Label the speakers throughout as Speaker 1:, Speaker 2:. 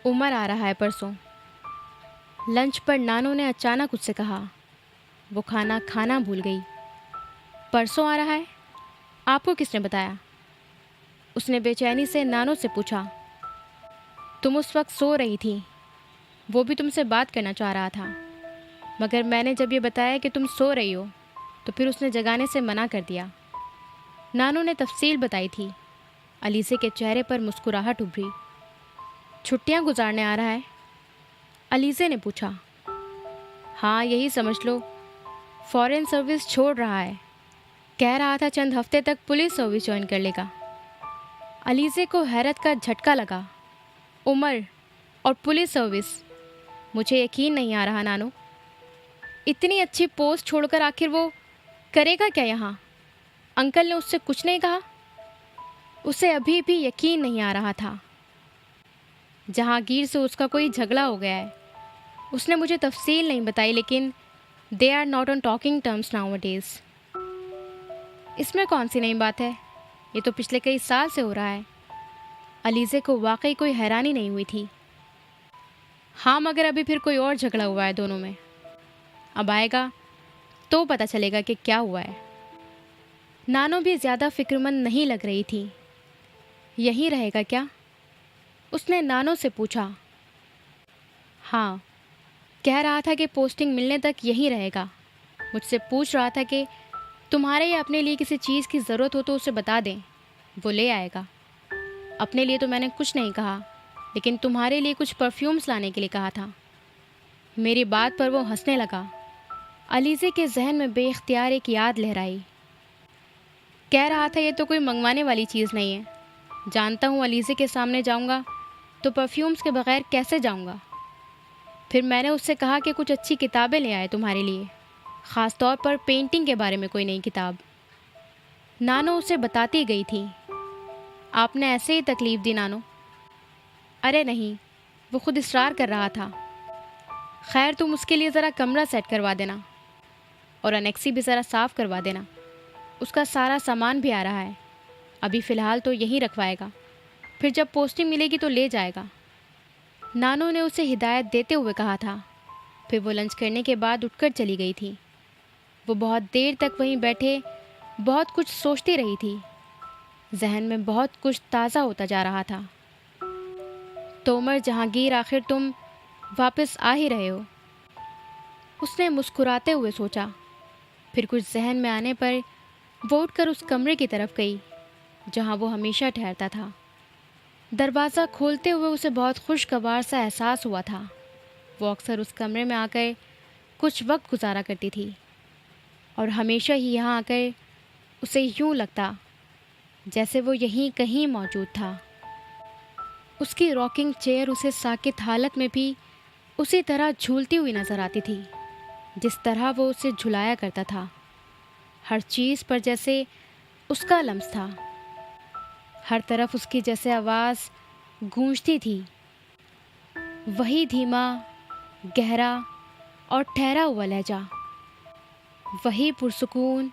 Speaker 1: عمر آ رہا ہے پرسوں۔ لنچ پر نانو نے اچانک اس سے کہا۔ وہ کھانا کھانا بھول گئی۔ پرسوں آ رہا ہے؟ آپ کو کس نے بتایا؟ اس نے بے چینی سے نانو سے پوچھا۔ تم اس وقت سو رہی تھی، وہ بھی تم سے بات کرنا چاہ رہا تھا، مگر میں نے جب یہ بتایا کہ تم سو رہی ہو تو پھر اس نے جگانے سے منع کر دیا۔ نانو نے تفصیل بتائی تھی۔ علیزے کے چہرے پر مسکراہٹ ابھری۔ چھٹیاں گزارنے آ رہا ہے؟ علیزے نے پوچھا۔ ہاں، یہی سمجھ لو، فورن سروس چھوڑ رہا ہے، کہہ رہا تھا چند ہفتے تک پولیس سروس جوائن کر لے گا۔ علیزے کو حیرت کا جھٹکا لگا۔ عمر اور پولیس سروس؟ مجھے یقین نہیں آ رہا نانو، اتنی اچھی پوسٹ چھوڑ کر آخر وہ کرے گا کیا یہاں؟ انکل نے اس سے کچھ نہیں کہا؟ اسے ابھی بھی یقین نہیں آ رہا تھا۔ جہانگیر سے اس کا کوئی جھگڑا ہو گیا ہے، اس نے مجھے تفصیل نہیں بتائی، لیکن they are not on talking terms nowadays. اس میں کون سی نئی بات ہے؟ یہ تو پچھلے کئی سال سے ہو رہا ہے۔ علیزے کو واقعی کوئی حیرانی نہیں ہوئی تھی۔ ہاں، مگر ابھی پھر کوئی اور جھگڑا ہوا ہے دونوں میں، اب آئے گا تو پتہ چلے گا کہ کیا ہوا ہے۔ نانو بھی زیادہ فکر مند نہیں لگ رہی تھی۔ یہی رہے گا کیا؟ اس نے نانو سے پوچھا۔ ہاں، کہہ رہا تھا کہ پوسٹنگ ملنے تک یہی رہے گا۔ مجھ سے پوچھ رہا تھا کہ تمہارے یا اپنے لیے کسی چیز کی ضرورت ہو تو اسے بتا دیں، وہ لے آئے گا۔ اپنے لیے تو میں نے کچھ نہیں کہا، لیکن تمہارے لیے کچھ پرفیومز لانے کے لیے کہا تھا۔ میری بات پر وہ ہنسنے لگا۔ علیزے کے ذہن میں بے اختیار ایک یاد لہرائی۔ کہہ رہا تھا یہ تو کوئی منگوانے والی چیز نہیں ہے، جانتا ہوں علیزے کے سامنے جاؤں گا تو پرفیومز کے بغیر کیسے جاؤں گا۔ پھر میں نے اس سے کہا کہ کچھ اچھی کتابیں لے آئے تمہارے لیے، خاص طور پر پینٹنگ کے بارے میں کوئی نئی کتاب۔ نانو اسے بتاتی گئی تھی۔ آپ نے ایسے ہی تکلیف دی نانو؟ ارے نہیں، وہ خود اصرار کر رہا تھا۔ خیر، تم اس کے لیے ذرا کمرہ سیٹ کروا دینا، اور انیکسی بھی ذرا صاف کروا دینا۔ اس کا سارا سامان بھی آ رہا ہے، ابھی فی الحال تو یہی رکھوائے گا، پھر جب پوسٹنگ ملے گی تو لے جائے گا۔ نانو نے اسے ہدایت دیتے ہوئے کہا تھا۔ پھر وہ لنچ کرنے کے بعد اٹھ کر چلی گئی تھی۔ وہ بہت دیر تک وہیں بیٹھے بہت کچھ سوچتی رہی تھی۔ ذہن میں بہت کچھ تازہ ہوتا جا رہا تھا۔ تو عمر جہانگیر، آخر تم واپس آ ہی رہے ہو؟ اس نے مسکراتے ہوئے سوچا۔ پھر کچھ ذہن میں آنے پر وہ اٹھ کر اس کمرے کی طرف گئی جہاں وہ ہمیشہ ٹھہرتا تھا۔ دروازہ کھولتے ہوئے اسے بہت خوشگوار سا احساس ہوا تھا۔ وہ اکثر اس کمرے میں آ کر کچھ وقت گزارا کرتی تھی، اور ہمیشہ ہی یہاں آ کر اسے یوں لگتا جیسے وہ یہیں کہیں موجود تھا۔ اس کی راکنگ چیئر اسے ساکت حالت میں بھی اسی طرح جھولتی ہوئی نظر آتی تھی جس طرح وہ اسے جھلایا کرتا تھا۔ ہر چیز پر جیسے اس کا لمس تھا، ہر طرف اس کی جیسے آواز گونجتی تھی، وہی دھیما، گہرا اور ٹھہرا ہوا لہجہ، وہی پرسکون،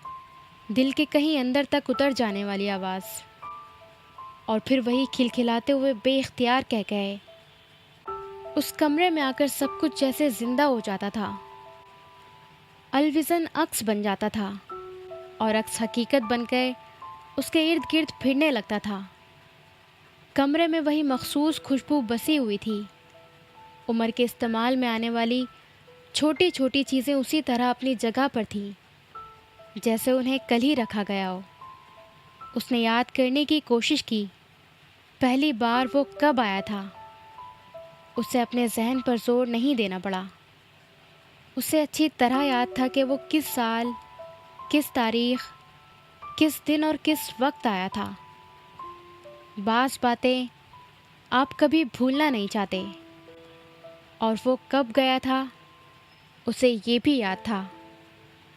Speaker 1: دل کے کہیں اندر تک اتر جانے والی آواز، اور پھر وہی کھلکھلاتے ہوئے بے اختیار کہہ کہے۔ اس کمرے میں آ کر سب کچھ جیسے زندہ ہو جاتا تھا، الویژن عکس بن جاتا تھا، اور عکس حقیقت بن کر اس کے ارد گرد پھرنے لگتا تھا۔ کمرے میں وہی مخصوص خوشبو بسی ہوئی تھی۔ عمر کے استعمال میں آنے والی چھوٹی چھوٹی چیزیں اسی طرح اپنی جگہ پر تھیں جیسے انہیں کل ہی رکھا گیا ہو۔ اس نے یاد کرنے کی کوشش کی، پہلی بار وہ کب آیا تھا۔ اسے اپنے ذہن پر زور نہیں دینا پڑا۔ اسے اچھی طرح یاد تھا کہ وہ کس سال، کس تاریخ، کس دن اور کس وقت آیا تھا۔ بعض باتیں آپ کبھی بھولنا نہیں چاہتے، اور وہ کب گیا تھا اسے یہ بھی یاد تھا۔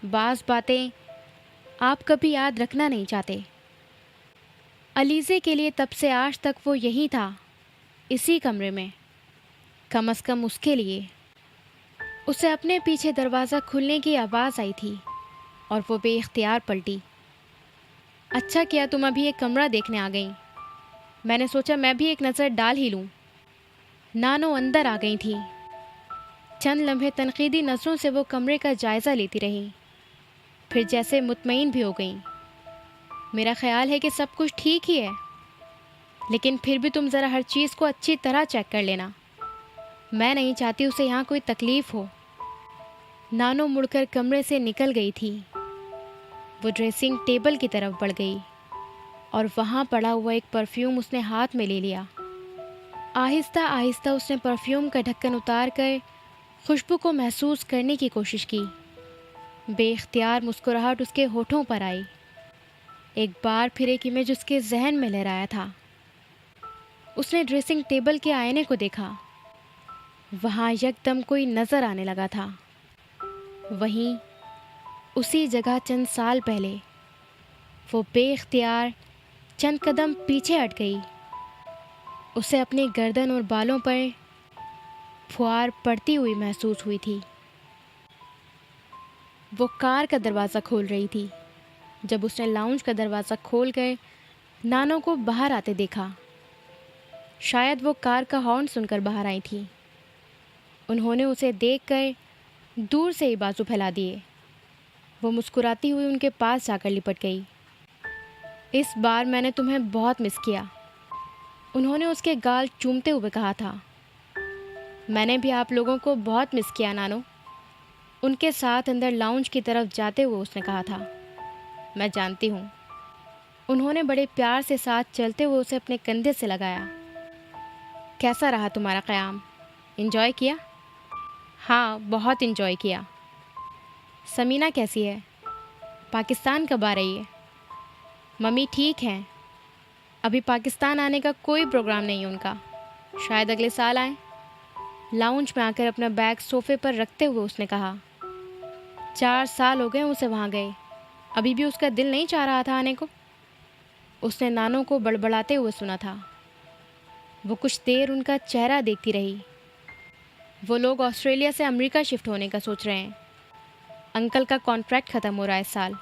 Speaker 1: بعض باتیں آپ کبھی یاد رکھنا نہیں چاہتے۔ علیزے کے لیے تب سے آج تک وہ یہی تھا، اسی کمرے میں، کم از کم اس کے لیے۔ اسے اپنے پیچھے دروازہ کھلنے کی آواز آئی تھی اور وہ بے اختیار پلٹی۔ اچھا کیا تم ابھی ایک کمرہ دیکھنے آ گئیں، میں نے سوچا میں بھی ایک نظر ڈال ہی لوں۔ نانو اندر آ گئی تھیں۔ چند لمحے تنقیدی نظروں سے وہ کمرے کا جائزہ لیتی رہیں، پھر جیسے مطمئن بھی ہو گئیں۔ میرا خیال ہے کہ سب کچھ ٹھیک ہی ہے، لیکن پھر بھی تم ذرا ہر چیز کو اچھی طرح چیک کر لینا، میں نہیں چاہتی اسے یہاں کوئی تکلیف ہو۔ نانو مڑ کر کمرے سے نکل گئی تھی۔ وہ ڈریسنگ ٹیبل کی طرف بڑھ گئی اور وہاں پڑا ہوا ایک پرفیوم اس نے ہاتھ میں لے لیا۔ آہستہ آہستہ اس نے پرفیوم کا ڈھکن اتار کر خوشبو کو محسوس کرنے کی کوشش کی۔ بے اختیار مسکراہٹ اس کے ہونٹوں پر آئی۔ ایک بار پھر ایک امیج اس کے ذہن میں لہرایا تھا۔ اس نے ڈریسنگ ٹیبل کے آئینے کو دیکھا۔ وہاں یکدم کوئی نظر آنے لگا تھا۔ وہیں اسی جگہ چند سال پہلے وہ بے اختیار چند قدم پیچھے ہٹ گئی۔ اسے اپنی گردن اور بالوں پر پھوار پڑتی ہوئی محسوس ہوئی تھی۔ وہ کار کا دروازہ کھول رہی تھی جب اس نے لاؤنج کا دروازہ کھول کر نانو کو باہر آتے دیکھا۔ شاید وہ کار کا ہارن سن کر باہر آئی تھی۔ انہوں نے اسے دیکھ کر دور سے ہی بازو پھیلا دیے۔ وہ مسکراتی ہوئی ان کے پاس جا کر لپٹ گئی۔ اس بار میں نے تمہیں بہت مس کیا، انہوں نے اس کے گال چومتے ہوئے کہا تھا۔ میں نے بھی آپ لوگوں کو بہت مس کیا نانو، ان کے ساتھ اندر لاؤنج کی طرف جاتے ہوئے اس نے کہا تھا۔ میں جانتی ہوں، انہوں نے بڑے پیار سے ساتھ چلتے ہوئے اسے اپنے کندھے سے لگایا۔ کیسا رہا تمہارا قیام؟ انجوائے کیا؟ ہاں، بہت انجوائے کیا۔ سمینہ کیسی ہے؟ پاکستان کب آ رہی ہے؟ ممی ٹھیک ہیں، ابھی پاکستان آنے کا کوئی پروگرام نہیں ہے ان کا، شاید اگلے سال آئیں۔ لاؤنج میں آ کر اپنا بیگ صوفے پر رکھتے ہوئے اس نے کہا۔ 4 سال ہو گئے اسے وہاں گئے، ابھی بھی اس کا دل نہیں چاہ رہا تھا آنے کو؟ اس نے نانو کو بڑبڑاتے ہوئے سنا تھا۔ وہ کچھ دیر ان کا چہرہ دیکھتی رہی۔ وہ لوگ آسٹریلیا سے امریکہ شفٹ ہونے کا سوچ رہے ہیں۔ انکل کا کانٹریکٹ ختم ہو رہا ہے اس سال،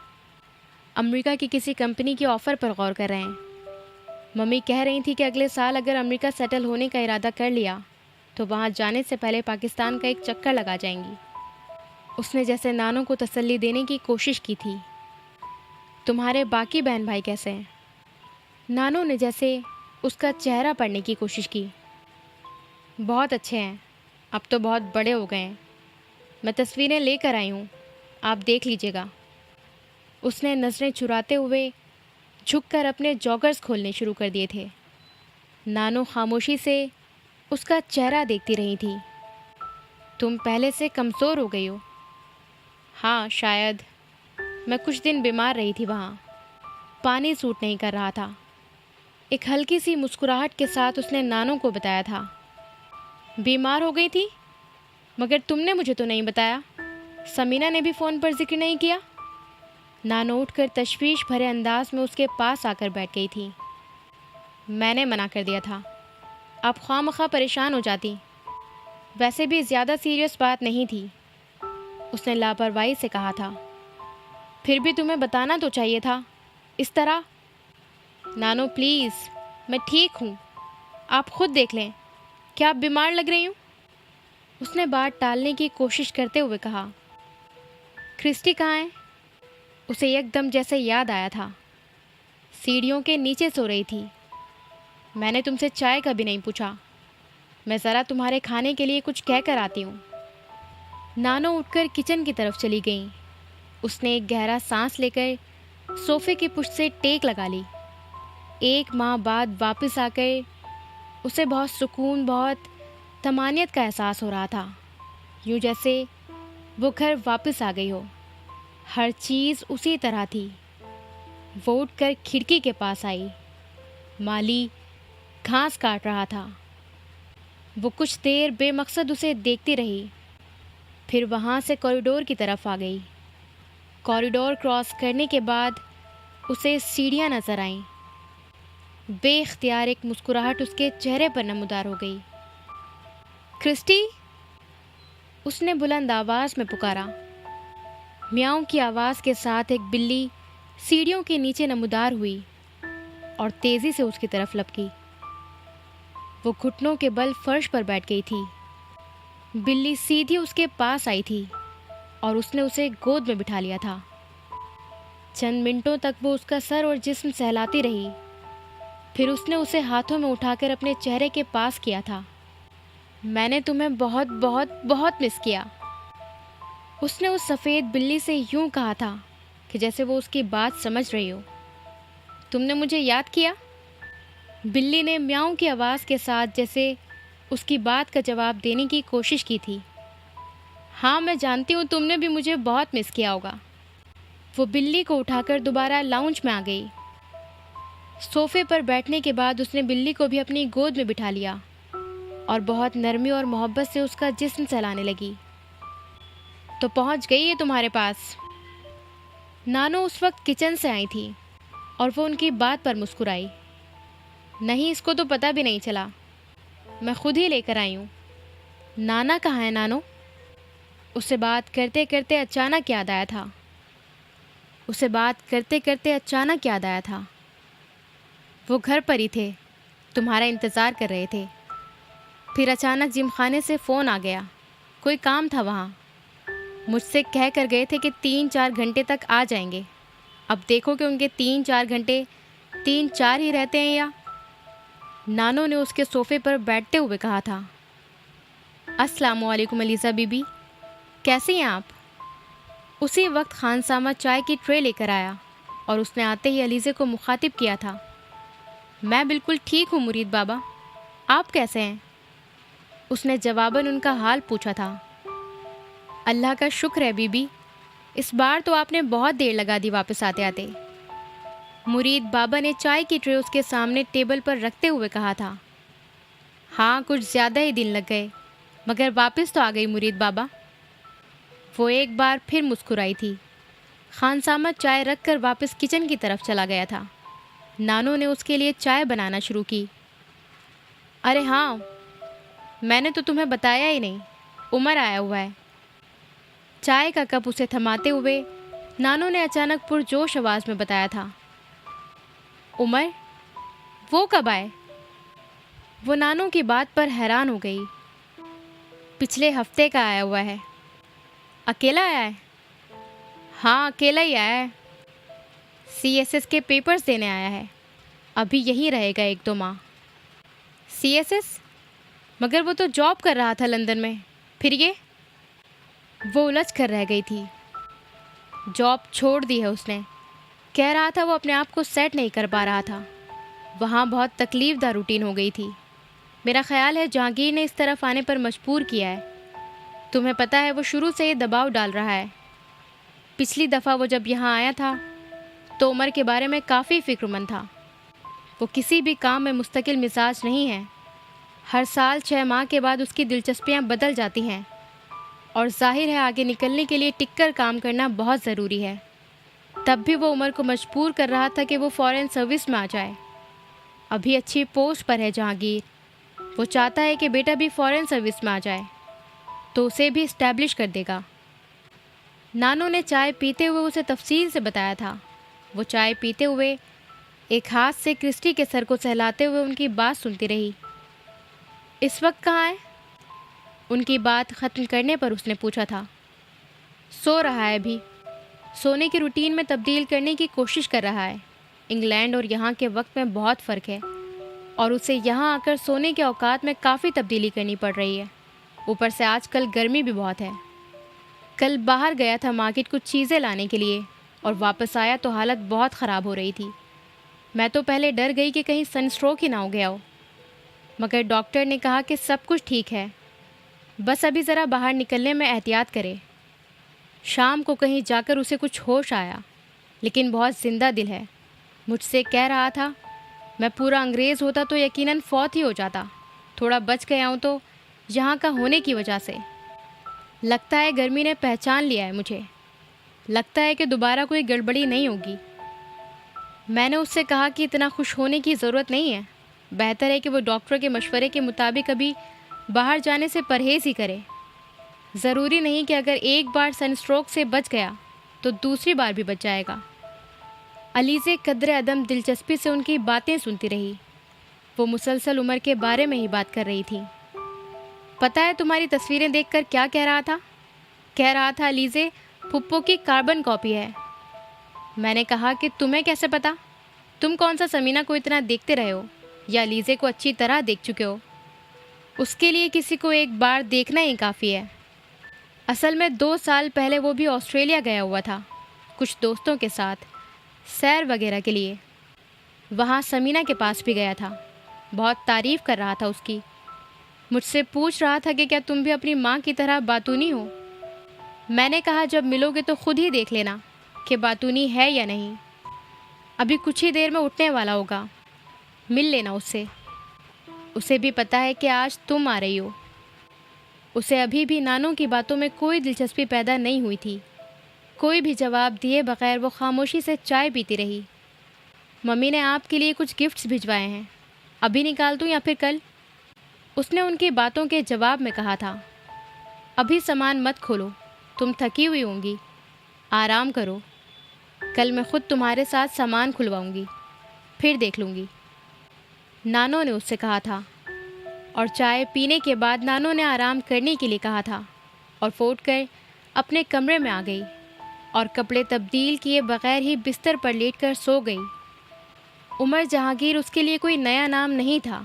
Speaker 1: امریکہ کی کسی کمپنی کی آفر پر غور کر رہے ہیں۔ ممی کہہ رہی تھی کہ اگلے سال اگر امریکہ سیٹل ہونے کا ارادہ کر لیا تو وہاں جانے سے پہلے پاکستان کا ایک چکر لگا جائیں گی۔ اس نے جیسے نانو کو تسلی دینے کی کوشش کی تھی۔ تمہارے باقی بہن بھائی کیسے ہیں؟ نانو نے جیسے اس کا چہرہ پڑھنے کی کوشش کی۔ بہت اچھے ہیں، اب تو بہت بڑے ہو گئے ہیں۔ میں تصویریں لے کر آئی ہوں، آپ دیکھ لیجیے گا۔ اس نے نظریں چراتے ہوئے جھک کر اپنے جاگرز کھولنے شروع کر دیے تھے۔ نانو خاموشی سے اس کا چہرہ دیکھتی رہی تھی۔ تم پہلے سے کمزور ہو گئی ہو۔ ہاں شاید، میں کچھ دن بیمار رہی تھی، وہاں پانی سوٹ نہیں کر رہا تھا۔ ایک ہلکی سی مسکراہٹ کے ساتھ اس نے نانو کو بتایا تھا۔ بیمار ہو گئی تھی؟ مگر تم نے مجھے تو نہیں بتایا، سمینہ نے بھی فون پر ذکر نہیں کیا۔ نانو اٹھ کر تشویش بھرے انداز میں اس کے پاس آ کر بیٹھ گئی تھی۔ میں نے منع کر دیا تھا، آپ خواہ مخواہ پریشان ہو جاتی، ویسے بھی زیادہ سیریس بات نہیں تھی، اس نے لاپرواہی سے کہا تھا۔ پھر بھی تمہیں بتانا تو چاہیے تھا، اس طرح۔ نانو پلیز، میں ٹھیک ہوں، آپ خود دیکھ لیں، کیا آپ بیمار لگ رہی ہوں؟ اس نے بات ٹالنے کی کوشش کرتے ہوئے کہا۔ کرسٹی کہاں ہے؟ اسے یکدم جیسے یاد آیا تھا۔ سیڑھیوں کے نیچے سو رہی تھی۔ میں نے تم سے چائے کا بھی نہیں پوچھا، میں ذرا تمہارے کھانے کے لیے کچھ کہہ کر آتی ہوں۔ نانو اٹھ کر کچن کی طرف چلی گئیں۔ اس نے ایک گہرا سانس لے کر صوفے کی پشت سے ٹیک لگا لی۔ 1 ماہ بعد واپس آ کر اسے بہت سکون، بہت طمانینت کا احساس ہو رہا تھا، یوں جیسے وہ گھر واپس آ گئی ہو۔ ہر چیز اسی طرح تھی۔ وہ اٹھ کر کھڑکی کے پاس آئی۔ مالی گھاس کاٹ رہا تھا۔ وہ کچھ دیر بے مقصد اسے دیکھتی رہی، پھر وہاں سے کوریڈور کی طرف آ گئی۔ کوریڈور کراس کرنے کے بعد اسے سیڑھیاں نظر آئیں۔ بے اختیار ایک مسکراہٹ اس کے چہرے پر نمودار ہو گئی۔ کرسٹی، اس نے بلند آواز میں پکارا۔ میاؤں کی آواز کے ساتھ ایک بلی سیڑھیوں کے نیچے نمودار ہوئی اور تیزی سے اس کی طرف لپکی۔ وہ گھٹنوں کے بل فرش پر بیٹھ گئی تھی۔ بلی سیدھی اس کے پاس آئی تھی اور اس نے اسے گود میں بٹھا لیا تھا۔ چند منٹوں تک وہ اس کا سر اور جسم سہلاتی رہی، پھر اس نے اسے ہاتھوں میں اٹھا کر اپنے چہرے کے پاس کیا تھا۔ میں نے تمہیں بہت بہت بہت مس کیا، اس نے اس سفید بلی سے یوں کہا تھا کہ جیسے وہ اس کی بات سمجھ رہی ہو۔ تم نے مجھے یاد کیا؟ بلی نے میاؤں کی آواز کے ساتھ جیسے اس کی بات کا جواب دینے کی کوشش کی تھی۔ ہاں میں جانتی ہوں تم نے بھی مجھے بہت مس کیا ہوگا۔ وہ بلی کو اٹھا کر دوبارہ لاؤنج میں آ گئی۔ صوفے پر بیٹھنے کے بعد اس نے بلی کو بھی اپنی گود میں بٹھا لیا اور بہت نرمی اور محبت سے اس کا جسم سہلانے لگی۔ تو پہنچ گئی ہے تمہارے پاس؟ نانو اس وقت کچن سے آئی تھی اور وہ ان کی بات پر مسکرائی۔ نہیں، اس کو تو پتہ بھی نہیں چلا، میں خود ہی لے کر آئی ہوں۔ نانا کہاں ہے نانو؟ اسے بات کرتے کرتے اچانک یاد آیا تھا۔ وہ گھر پر ہی تھے، تمہارا انتظار کر رہے تھے۔ پھر اچانک جم خانے سے فون آ گیا، کوئی کام تھا وہاں۔ مجھ سے کہہ کر گئے تھے کہ 3-4 گھنٹے تک آ جائیں گے۔ اب دیکھو کہ ان کے 3-4 گھنٹے 3-4 ہی رہتے ہیں یا؟ نانو نے اس کے صوفے پر بیٹھتے ہوئے کہا تھا۔ السلام علیکم علیزہ بی بی، کیسی ہیں آپ؟ اسی وقت خانسامہ چائے کی ٹرے لے کر آیا اور اس نے آتے ہی علیزے کو مخاطب کیا تھا۔ میں بالکل ٹھیک ہوں مرید بابا، آپ کیسے ہیں؟ اس نے جواباً ان کا حال پوچھا تھا۔ اللہ کا شکر ہے بی بی، اس بار تو آپ نے بہت دیر لگا دی واپس آتے آتے۔ مرید بابا نے چائے کی ٹرے اس کے سامنے ٹیبل پر رکھتے ہوئے کہا تھا۔ ہاں کچھ زیادہ ہی دن لگ گئے، مگر واپس تو آ گئی مرید بابا۔ وہ ایک بار پھر مسکرائی تھی۔ خانسامہ چائے رکھ کر واپس کچن کی طرف چلا گیا تھا۔ نانو نے اس کے لیے چائے بنانا شروع کی۔ ارے ہاں، میں نے تو تمہیں بتایا ہی نہیں، عمر آیا ہوا ہے۔ چائے کا کپ اسے تھماتے ہوئے نانو نے اچانک پرجوش آواز میں بتایا تھا۔ عمر؟ وہ کب آئے؟ وہ نانو کی بات پر حیران ہو گئی۔ پچھلے ہفتے کا آیا ہوا ہے۔ اکیلا آیا ہے؟ ہاں اکیلا ہی آیا ہے، CSS کے پیپرز دینے آیا ہے، ابھی یہیں رہے گا 1-2 ماہ۔ CSS؟ مگر وہ تو جاب کر رہا تھا لندن میں، پھر یہ؟ وہ الجھ کر رہ گئی تھی۔ جاب چھوڑ دی ہے اس نے، کہہ رہا تھا وہ اپنے آپ کو سیٹ نہیں کر پا رہا تھا، وہاں بہت تکلیف دہ روٹین ہو گئی تھی۔ میرا خیال ہے جہانگیر نے اس طرف آنے پر مجبور کیا ہے، تمہیں پتہ ہے وہ شروع سے یہ دباؤ ڈال رہا ہے۔ پچھلی دفعہ وہ جب یہاں آیا تھا تو عمر کے بارے میں کافی فکر مند تھا۔ وہ کسی بھی کام میں مستقل مزاج نہیں ہے، ہر سال 6 ماہ کے بعد اس کی دلچسپیاں بدل جاتی ہیں، اور ظاہر ہے آگے نکلنے کے لیے ٹک کر کام کرنا بہت ضروری ہے۔ تب بھی وہ عمر کو مجبور کر رہا تھا کہ وہ فورن سروس میں آ جائے۔ ابھی اچھی پوسٹ پر ہے جہانگیر، وہ چاہتا ہے کہ بیٹا بھی فورن سروس میں آ جائے تو اسے بھی اسٹیبلش کر دے گا۔ نانو نے چائے پیتے ہوئے اسے تفصیل سے بتایا تھا۔ وہ چائے پیتے ہوئے ایک ہاتھ سے کرسٹی کے سر کو سہلاتے ہوئے ان کی بات سنتی رہی۔ اس وقت کہاں ہے؟ ان کی بات ختم کرنے پر اس نے پوچھا تھا۔ سو رہا ہے ابھی، سونے کی روٹین میں تبدیل کرنے کی کوشش کر رہا ہے۔ انگلینڈ اور یہاں کے وقت میں بہت فرق ہے اور اسے یہاں آ کر سونے کے اوقات میں کافی تبدیلی کرنی پڑ رہی ہے، اوپر سے آج کل گرمی بھی بہت ہے۔ کل باہر گیا تھا مارکیٹ کچھ چیزیں لانے کے لیے اور واپس آیا تو حالت بہت خراب ہو رہی تھی۔ میں تو پہلے ڈر گئی کہ کہیں سن اسٹروک ہی نہ ہو گیا ہو، مگر ڈاکٹر نے کہا کہ سب کچھ ٹھیک ہے، بس ابھی ذرا باہر نکلنے میں احتیاط کرے۔ شام کو کہیں جا کر اسے کچھ ہوش آیا، لیکن بہت زندہ دل ہے۔ مجھ سے کہہ رہا تھا میں پورا انگریز ہوتا تو یقیناً فوت ہی ہو جاتا، تھوڑا بچ گیا ہوں تو یہاں کا ہونے کی وجہ سے۔ لگتا ہے گرمی نے پہچان لیا ہے مجھے، لگتا ہے کہ دوبارہ کوئی گڑبڑی نہیں ہوگی۔ میں نے اس سے کہا کہ اتنا خوش ہونے کی ضرورت نہیں ہے، بہتر ہے کہ وہ ڈاکٹر کے مشورے کے مطابق ابھی باہر جانے سے پرہیز ہی کرے۔ ضروری نہیں کہ اگر ایک بار سن اسٹروک سے بچ گیا تو دوسری بار بھی بچ جائے گا۔ علیزے قدر عدم دلچسپی سے ان کی باتیں سنتی رہی۔ وہ مسلسل عمر کے بارے میں ہی بات کر رہی تھی۔ پتہ ہے تمہاری تصویریں دیکھ کر کیا کہہ رہا تھا؟ کہہ رہا تھا الیزے پھپھو کی کاربن کاپی ہے۔ میں نے کہا کہ تمہیں کیسے پتا؟ تم کون سا سمینہ کو اتنا دیکھتے رہے ہو یا الیزے کو اچھی طرح دیکھ چکے ہو؟ اس کے لیے کسی کو ایک بار دیکھنا ہی کافی ہے۔ اصل میں 2 سال پہلے وہ بھی آسٹریلیا گیا ہوا تھا، کچھ دوستوں کے ساتھ سیر وغیرہ کے لیے۔ وہاں سمینہ کے پاس بھی گیا تھا، بہت تعریف کر رہا تھا اس کی۔ مجھ سے پوچھ رہا تھا کہ کیا تم بھی اپنی ماں کی طرح باتونی ہو؟ میں نے کہا جب ملو گے تو خود ہی دیکھ لینا کہ باتونی ہے یا نہیں۔ ابھی کچھ ہی دیر میں اٹھنے والا ہوگا، مل لینا اس سے۔ اسے بھی پتہ ہے کہ آج تم آ رہی ہو۔ اسے ابھی بھی نانوں کی باتوں میں کوئی دلچسپی پیدا نہیں ہوئی تھی۔ کوئی بھی جواب دیے بغیر وہ خاموشی سے چائے پیتی رہی۔ ممی نے آپ کے لیے کچھ گفٹس بھجوائے ہیں، ابھی نکال دوں یا پھر کل؟ اس نے ان کی باتوں کے جواب میں کہا تھا۔ ابھی سامان مت کھولو، تم تھکی ہوئی ہوں گی، آرام کرو۔ کل میں خود تمہارے ساتھ سامان کھلواؤں گی، پھر دیکھ لوں گی، نانوں نے اس سے کہا تھا۔ اور چائے پینے کے بعد نانوں نے آرام کرنے کے لیے کہا تھا اور وہ اٹھ کر اپنے کمرے میں آ گئی اور کپڑے تبدیل کیے بغیر ہی بستر پر لیٹ کر سو گئی۔ عمر جہانگیر اس کے لیے کوئی نیا نام نہیں تھا۔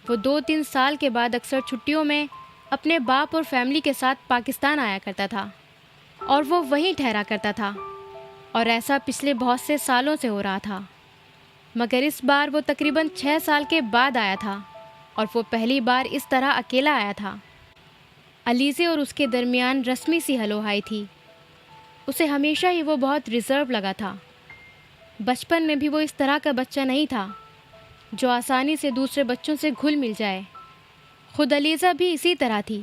Speaker 1: وہ 2-3 سال کے بعد اکثر چھٹیوں میں اپنے باپ اور فیملی کے ساتھ پاکستان آیا کرتا تھا اور وہ وہیں ٹھہرا کرتا تھا، اور ایسا پچھلے بہت سے سالوں سے ہو رہا تھا۔ مگر اس بار وہ تقریباً 6 سال کے بعد آیا تھا، اور وہ پہلی بار اس طرح اکیلا آیا تھا۔ الیزے اور اس کے درمیان رسمی سی ہلو ہائی تھی۔ اسے ہمیشہ ہی وہ بہت ریزرو لگا تھا۔ بچپن میں بھی وہ اس طرح کا بچہ نہیں تھا جو آسانی سے دوسرے بچوں سے گھل مل جائے۔ خود الیزا بھی اسی طرح تھی،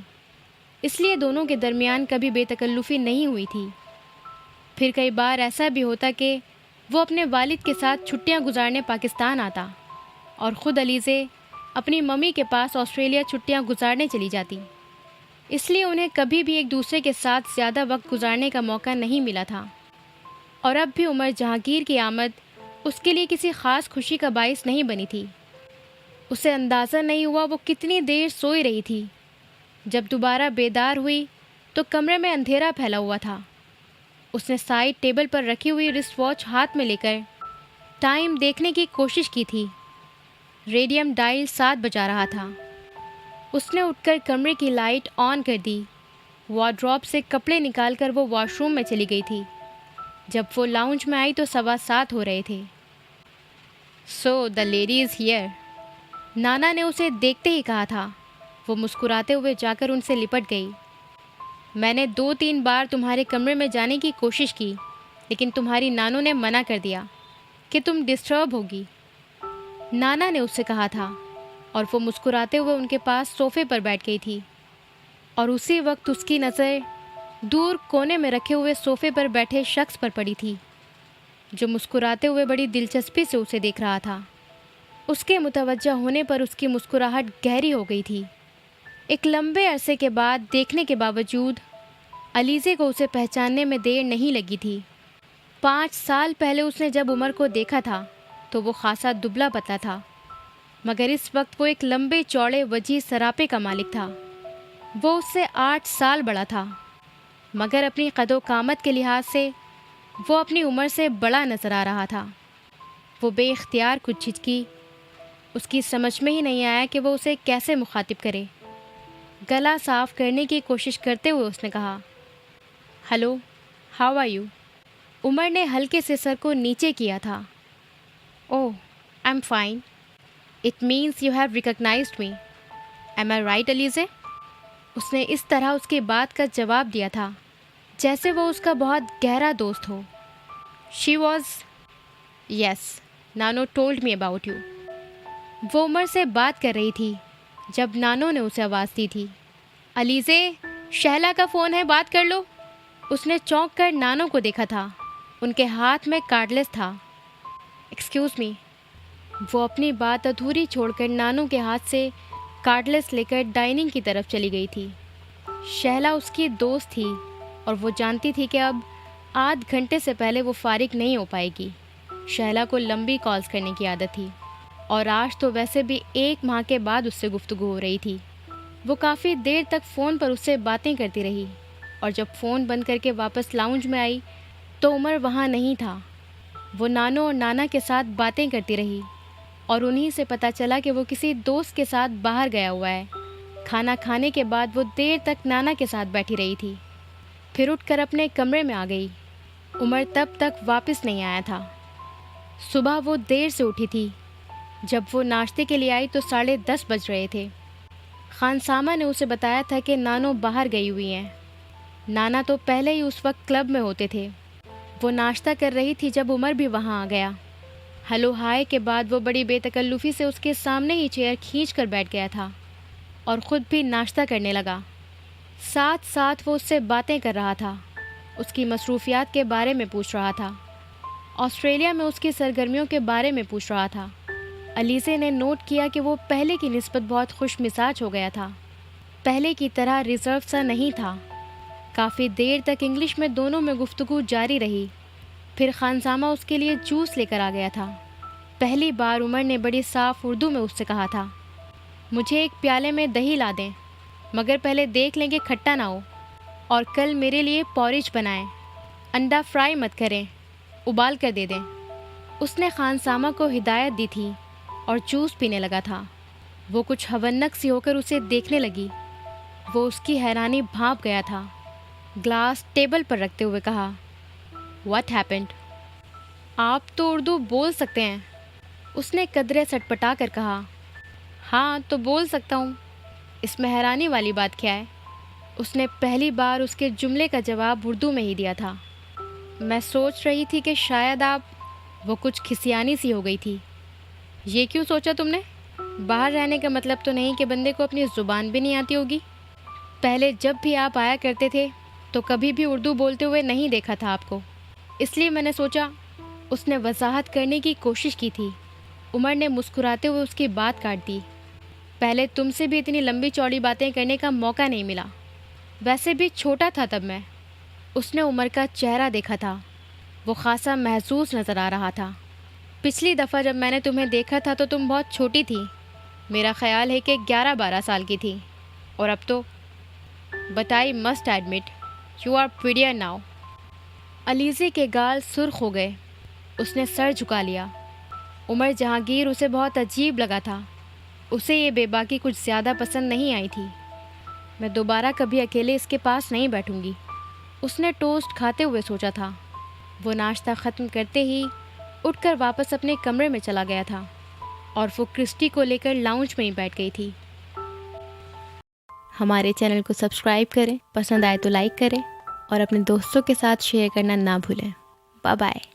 Speaker 1: اس لیے دونوں کے درمیان کبھی بے تکلفی نہیں ہوئی تھی۔ پھر کئی بار ایسا بھی ہوتا کہ وہ اپنے والد کے ساتھ چھٹیاں گزارنے پاکستان آتا اور خود الیزے اپنی ممی کے پاس آسٹریلیا چھٹیاں گزارنے چلی جاتی۔ اس لیے انہیں کبھی بھی ایک دوسرے کے ساتھ زیادہ وقت گزارنے کا موقع نہیں ملا تھا۔ اور اب بھی عمر جہانگیر کی آمد اس کے لیے کسی خاص خوشی کا باعث نہیں بنی تھی۔ اسے اندازہ نہیں ہوا وہ کتنی دیر سوئی رہی تھی۔ جب دوبارہ بیدار ہوئی تو کمرے میں اندھیرا پھیلا ہوا تھا۔ اس نے سائڈ ٹیبل پر رکھی ہوئی رسٹ واچ ہاتھ میں لے کر ٹائم دیکھنے کی کوشش کی تھی۔ ریڈیم ڈائل 7 بجا رہا تھا۔ اس نے اٹھ کر کمرے کی لائٹ آن کر دی۔ وارڈروب سے کپڑے نکال کر وہ واش روم میں چلی گئی تھی۔ جب وہ لاؤنج میں آئی تو 7:15 ہو رہے تھے۔ سو دا لیڈی از ہیئر، نانا نے اسے دیکھتے ہی کہا تھا۔ وہ مسکراتے ہوئے جا کر ان سے لپٹ گئی۔ میں نے 2-3 بار تمہارے کمرے میں جانے کی کوشش کی، لیکن تمہاری نانوں نے منع کر دیا کہ تم ڈسٹرب ہوگی، نانا نے اس سے کہا تھا، اور وہ مسکراتے ہوئے ان کے پاس صوفے پر بیٹھ گئی تھی۔ اور اسی وقت اس کی نظر دور کونے میں رکھے ہوئے صوفے پر بیٹھے شخص پر پڑی تھی، جو مسکراتے ہوئے بڑی دلچسپی سے اسے دیکھ رہا تھا۔ اس کے متوجہ ہونے پر اس کی مسکراہٹ گہری ہو گئی تھی۔ ایک لمبے عرصے کے بعد دیکھنے کے باوجود الیزے کو اسے پہچاننے میں دیر نہیں لگی تھی۔ 5 سال پہلے اس نے جب عمر کو دیکھا تھا تو وہ خاصا دبلا پتلا تھا، مگر اس وقت وہ ایک لمبے چوڑے وجیح سراپے کا مالک تھا۔ وہ اس سے 8 سال بڑا تھا، مگر اپنی قد و قامت کے لحاظ سے وہ اپنی عمر سے بڑا نظر آ رہا تھا۔ وہ بے اختیار کچھ جھجکی۔ اس کی سمجھ میں ہی نہیں آیا کہ وہ اسے کیسے مخاطب کرے۔ گلا صاف کرنے کی کوشش کرتے ہوئے اس نے کہا، hello, how are you? Umar نے ہلکے سے سر کو نیچے کیا تھا۔ Oh, I am fine, it means you have recognised me, am I right Alizeh? اس نے اس طرح اس کی بات کا جواب دیا تھا جیسے وہ اس کا بہت گہرا دوست ہو۔ شی واز، یس، نانو ٹولڈ می اباؤٹ یو۔ وہ عمر سے بات کر رہی تھی جب نانو نے اسے آواز دی تھی، الیزے، شہلا کا فون ہے، بات کر لو۔ اس نے چونک کر نانو کو دیکھا تھا۔ ان کے ہاتھ میں کارڈلیس تھا۔ Excuse me. وہ اپنی بات ادھوری چھوڑ کر نانو کے ہاتھ سے کارڈلیس لے کر ڈائننگ کی طرف چلی گئی تھی۔ شہلا اس کی دوست تھی اور وہ جانتی تھی کہ اب آدھ گھنٹے سے پہلے وہ فارغ نہیں ہو پائے گی۔ شہلا کو لمبی کالز کرنے کی عادت تھی۔ اور آج تو ویسے بھی 1 ماہ کے بعد اس سے گفتگو ہو رہی تھی۔ وہ کافی دیر تک فون پر اس سے باتیں کرتی رہی، اور جب فون بند کر کے واپس لاؤنج میں آئی تو عمر وہاں نہیں تھا۔ وہ نانو اور نانا کے ساتھ باتیں کرتی رہی، اور انہی سے پتہ چلا کہ وہ کسی دوست کے ساتھ باہر گیا ہوا ہے۔ کھانا کھانے کے بعد وہ دیر تک نانا کے ساتھ بیٹھی رہی تھی، پھر اٹھ کر اپنے کمرے میں آ گئی۔ عمر تب تک واپس نہیں آیا تھا۔ صبح وہ دیر سے اٹھی تھی۔ جب وہ ناشتے کے لیے آئی تو 10:30 بج رہے تھے۔ خانسامہ نے اسے بتایا تھا کہ نانو باہر گئی ہوئی ہیں۔ نانا تو پہلے ہی اس وقت کلب میں ہوتے تھے۔ وہ ناشتہ کر رہی تھی جب عمر بھی وہاں آ گیا۔ ہلو ہائے کے بعد وہ بڑی بے تکلفی سے اس کے سامنے ہی چیئر کھینچ کر بیٹھ گیا تھا اور خود بھی ناشتہ کرنے لگا۔ ساتھ ساتھ وہ اس سے باتیں کر رہا تھا، اس کی مصروفیات کے بارے میں پوچھ رہا تھا، آسٹریلیا میں اس کی سرگرمیوں کے بارے میں پوچھ رہا تھا۔ علیزے نے نوٹ کیا کہ وہ پہلے کی نسبت بہت خوش مزاج ہو گیا تھا، پہلے کی طرح ریزرو سا نہیں تھا۔ کافی دیر تک انگلش میں دونوں میں گفتگو جاری رہی، پھر خانسامہ اس کے لیے جوس لے کر آ گیا تھا۔ پہلی بار عمر نے بڑی صاف اردو میں اس سے کہا تھا، مجھے 1 پیالے میں دہی لا دیں، مگر پہلے دیکھ لیں کہ کھٹا نہ ہو، اور کل میرے لیے پوریج بنائیں، انڈا فرائی مت کریں، ابال کر دے دیں۔ اس نے خانسامہ کو ہدایت دی تھی اور جوس پینے لگا تھا۔ وہ کچھ ہونک سی ہو کر اسے دیکھنے لگی۔ وہ اس کی حیرانی بھانپ گیا تھا۔ گلاس ٹیبل پر رکھتے ہوئے کہا، واٹ ہیپنڈ؟ آپ تو اردو بول سکتے ہیں؟ اس نے قدرے سٹپٹا کر کہا، ہاں تو بول سکتا ہوں، اس میں حیرانی والی بات کیا ہے؟ اس نے پہلی بار اس کے جملے کا جواب اردو میں ہی دیا تھا۔ میں سوچ رہی تھی کہ شاید آپ… وہ کچھ کھسیانی سی ہو گئی تھی۔ یہ کیوں سوچا تم نے؟ باہر رہنے کا مطلب تو نہیں کہ بندے کو اپنی زبان بھی نہیں آتی ہوگی۔ پہلے جب بھی آپ آیا کرتے تھے تو کبھی بھی اردو بولتے ہوئے نہیں دیکھا تھا آپ کو، اس لیے میں نے سوچا۔ اس نے وضاحت کرنے کی کوشش کی تھی۔ عمر نے مسکراتے ہوئے اس کی بات کاٹ دی۔ پہلے تم سے بھی اتنی لمبی چوڑی باتیں کرنے کا موقع نہیں ملا، ویسے بھی چھوٹا تھا تب میں۔ اس نے عمر کا چہرہ دیکھا تھا، وہ خاصا محظوظ نظر آ رہا تھا۔ پچھلی دفعہ جب میں نے تمہیں دیکھا تھا تو تم بہت چھوٹی تھی، میرا خیال ہے کہ 11-12 سال کی تھی، اور اب تو… but I must admit you are prettier now. Alizeh کے گال سرخ ہو گئے۔ اس نے سر جھکا لیا۔ عمر جہانگیر اسے بہت عجیب لگا تھا۔ اسے یہ بے باکی کچھ زیادہ پسند نہیں آئی تھی۔ میں دوبارہ کبھی اکیلے اس کے پاس نہیں بیٹھوں گی، اس نے ٹوسٹ کھاتے ہوئے سوچا تھا۔ وہ ناشتہ ختم کرتے ہی اٹھ کر واپس اپنے کمرے میں چلا گیا تھا، اور وہ کرسٹی کو لے کر لاؤنج میں ہی بیٹھ گئی تھی۔ ہمارے چینل کو سبسکرائب کریں، پسند آئے تو لائک کریں، اور اپنے دوستوں کے ساتھ شیئر کرنا نہ بھولیں۔ Bye bye.